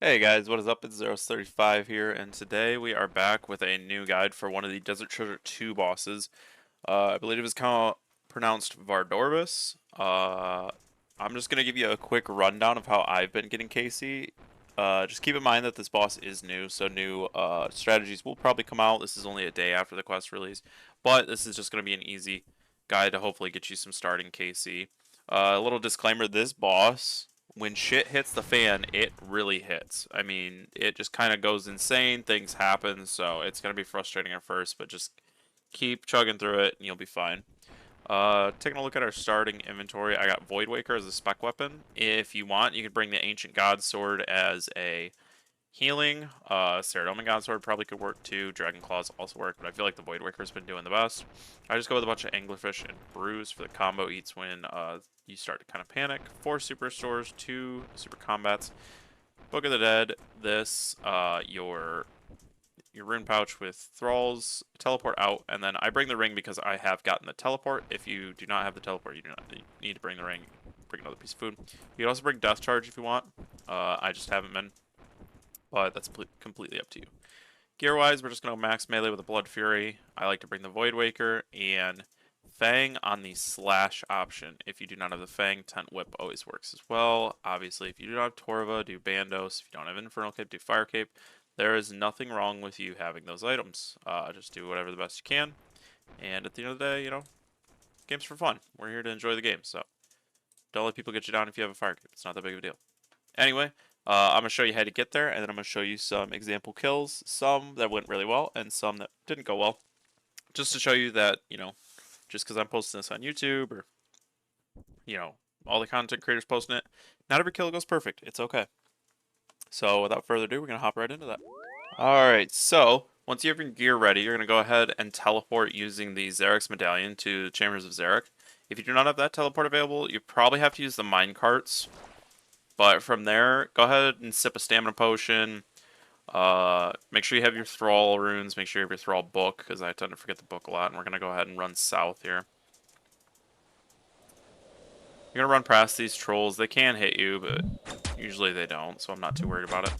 Hey guys, what is up? It's Zeros35 here, and today we are back with a new guide for one of the Desert Treasure 2 bosses. I believe it was pronounced Vardorvis. I'm just going to give you a quick rundown of how I've been getting KC. Just keep in mind that this boss is new, so new strategies will probably come out. This is only a day after the quest release, but this is just going to be an easy guide to hopefully get you some starting KC. A little disclaimer, this boss, when shit hits the fan, it really hits. I mean, it just kind of goes insane, things happen, so it's going to be frustrating at first, but just keep chugging through it and you'll be fine. Taking a look at our starting inventory, I got Void Waker as a spec weapon. If you want, you could bring the Ancient God Sword as a healing. Ceradomin God Sword probably could work too. Dragon Claws also work, but I feel like the Void Waker's been doing the best. I just go with a bunch of Anglerfish and Bruise for the combo eats when you start to kind of panic. 4 Super Stores, 2 Super Combats. Book of the Dead, this, your rune pouch with thralls, teleport out, and then I bring the ring because I have gotten the teleport. If you do not have the teleport, you do not need to bring the ring. Bring another piece of food. You can also bring Death Charge if you want. I just haven't been, but that's completely up to you. Gear-wise, we're just going to max melee with the Blood Fury. I like to bring the Void Waker and Fang on the slash option. If you do not have the Fang, Tent Whip always works as well. Obviously, if you do not have Torva, do Bandos. If you don't have Infernal Cape, do Fire Cape. There is nothing wrong with you having those items. Just do whatever the best you can. And at the end of the day, you know, game's for fun. We're here to enjoy the game, so don't let people get you down if you have a Fire Cape. It's not that big of a deal. Anyway, I'm going to show you how to get there, and then I'm going to show you some example kills, some that went really well, and some that didn't go well. Just to show you that, you know, just because I'm posting this on YouTube, or, you know, all the content creators posting it, not every kill goes perfect. It's okay. So without further ado, we're going to hop right into that. Alright, so once you have your gear ready, you're going to go ahead and teleport using the Zarek's Medallion to the Chambers of Zarek. If you do not have that teleport available, you probably have to use the mine carts. But from there, go ahead and sip a stamina potion. Make sure you have your Thrall runes. Make sure you have your Thrall book, because I tend to forget the book a lot. And we're going to go ahead and run south here. You're going to run past these trolls. They can hit you, but usually they don't, so I'm not too worried about it.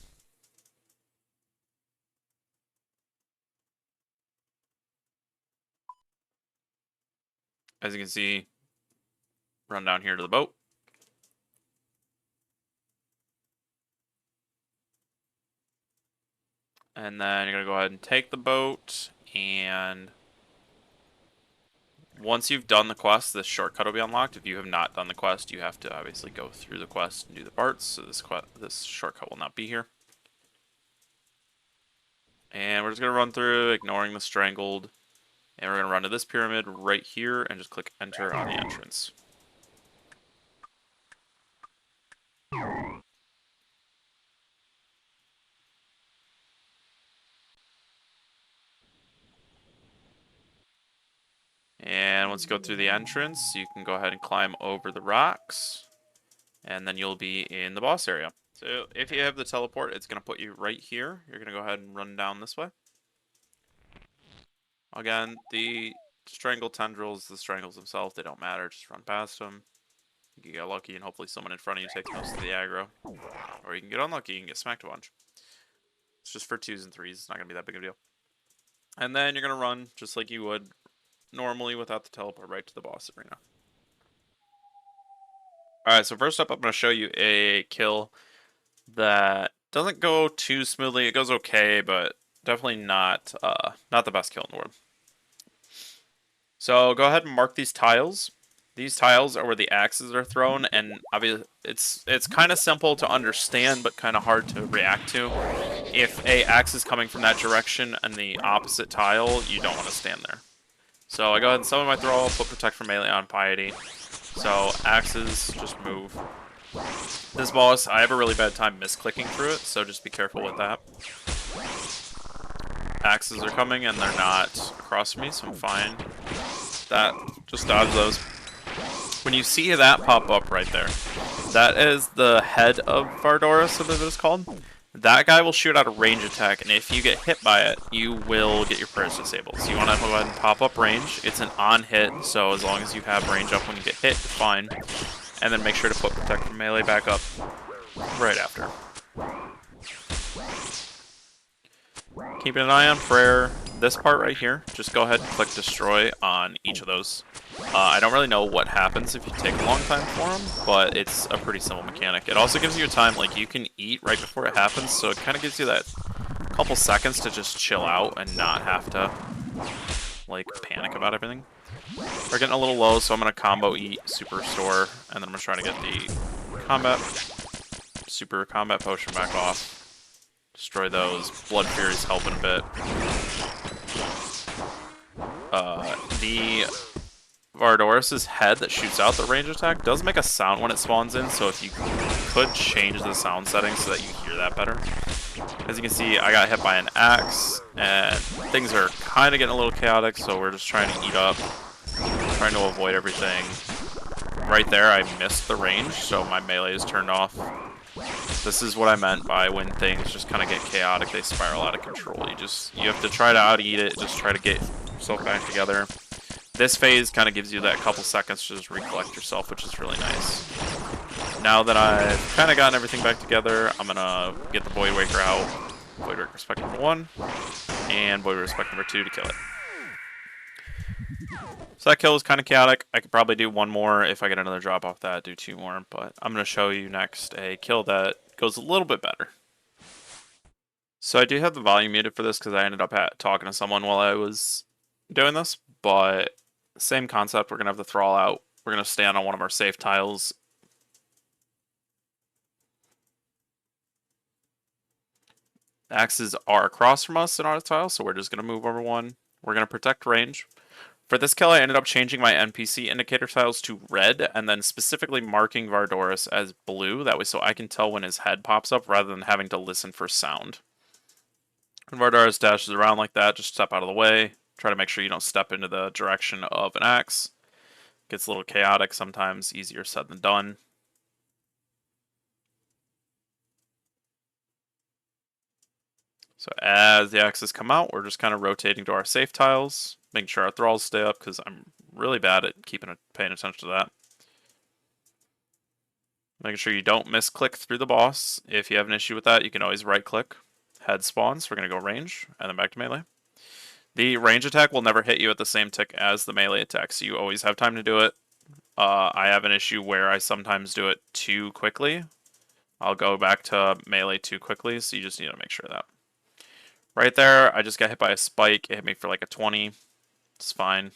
As you can see, run down here to the boat. And then you're going to go ahead and take the boat, and once you've done the quest, this shortcut will be unlocked. If you have not done the quest, you have to obviously go through the quest and do the parts, so this shortcut will not be here. And we're just going to run through, ignoring the strangled, and we're going to run to this pyramid right here and just click enter on the entrance. And once you go through the entrance, you can go ahead and climb over the rocks, and then you'll be in the boss area. So if you have the teleport, it's going to put you right here. You're going to go ahead and run down this way. Again, the strangled tendrils, the strangles themselves, they don't matter. Just run past them. You can get lucky and hopefully someone in front of you takes most of the aggro. Or you can get unlucky and get smacked a bunch. It's just for 2s and 3s. It's not going to be that big of a deal. And then you're going to run just like you would normally without the teleport right to the boss arena. Alright, so first up I'm going to show you a kill that doesn't go too smoothly. It goes okay, but definitely not the best kill in the world. So go ahead and mark these tiles. These tiles are where the axes are thrown, and obviously it's kind of simple to understand, but kind of hard to react to. If a axe is coming from that direction and the opposite tile, you don't want to stand there. So I go ahead and summon my Thrall, put Protect from Melee on Piety. So axes just move. This boss, I have a really bad time misclicking through it, so just be careful with that. Axes are coming and they're not across me, so I'm fine. Just dodge those. When you see that pop up right there, that is the head of Vardorvis, as it is called. That guy will shoot out a range attack, and if you get hit by it, you will get your prayers disabled. So you want to go ahead and pop up range. It's an on hit, so as long as you have range up when you get hit, you're fine. And then make sure to put Protect from Melee back up right after. keeping an eye on prayer. This part right here, just go ahead and click destroy on each of those. I don't really know what happens if you take a long time for them, but it's a pretty simple mechanic. It also gives you time, like you can eat right before it happens, so it kind of gives you that couple seconds to just chill out and not have to like panic about everything. We're getting a little low, so I'm gonna combo eat, super restore, and then I'm gonna try to get the super combat potion back off. Destroy those. Blood Fury's helping a bit. The Vardorvis' head that shoots out the range attack does make a sound when it spawns in, so if you could change the sound settings so that you hear that better. As you can see, I got hit by an axe, and things are kind of getting a little chaotic, so we're just trying to eat up, trying to avoid everything. Right there, I missed the range, so my melee is turned off. This is what I meant by when things just kind of get chaotic, they spiral out of control. You have to try to out-eat it, just try to get yourself back together. This phase kind of gives you that couple seconds to just recollect yourself, which is really nice. Now that I've kind of gotten everything back together, I'm going to get the Void Waker out. Void Waker Spec number 1, and Void Waker Spec number 2 to kill it. So that kill was kind of chaotic. I could probably do one more if I get another drop off that, do 2 more, but I'm going to show you next a kill that goes a little bit better. So I do have the volume muted for this because I ended up talking to someone while I was doing this, but same concept. We're going to have the Thrall out. We're going to stand on one of our safe tiles. Axes are across from us in our tile, so we're just going to move over one. We're going to protect range. For this kill, I ended up changing my NPC indicator tiles to red, and then specifically marking Vardorvis as blue, that way so I can tell when his head pops up rather than having to listen for sound. When Vardorvis dashes around like that, just step out of the way. Try to make sure you don't step into the direction of an axe. Gets a little chaotic sometimes, easier said than done. So as the axes come out, we're just kind of rotating to our safe tiles, making sure our thralls stay up, because I'm really bad at paying attention to that. Making sure you don't misclick through the boss. If you have an issue with that, you can always right-click. Head spawns, we're going to go range, and then back to melee. The range attack will never hit you at the same tick as the melee attack, so you always have time to do it. I have an issue where I sometimes do it too quickly. I'll go back to melee too quickly, so you just need to make sure of that. Right there, I just got hit by a spike. It hit me for like a 20. It's fine.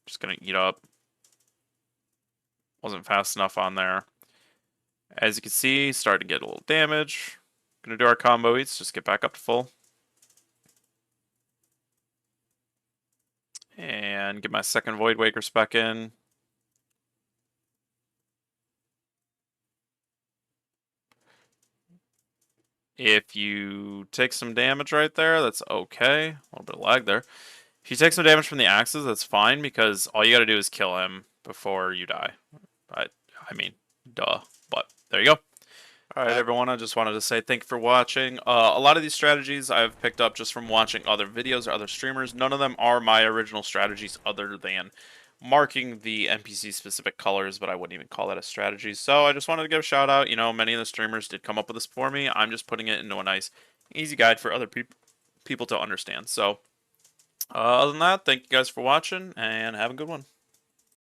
Just gonna eat up. Wasn't fast enough on there. As you can see, starting to get a little damage. Gonna do our combo eats, just get back up to full. And get my second Void Waker spec in. If you take some damage right there, that's okay. A little bit of lag there. If you take some damage from the axes, that's fine, because all you gotta do is kill him before you die. I mean, duh. But there you go. Alright everyone, I just wanted to say thank you for watching. A lot of these strategies I've picked up just from watching other videos or other streamers. None of them are my original strategies other than marking the NPC specific colors, but I wouldn't even call that a strategy. So I just wanted to give a shout out. You know, many of the streamers did come up with this for me. I'm just putting it into a nice, easy guide for other people to understand. So other than that, thank you guys for watching, and have a good one.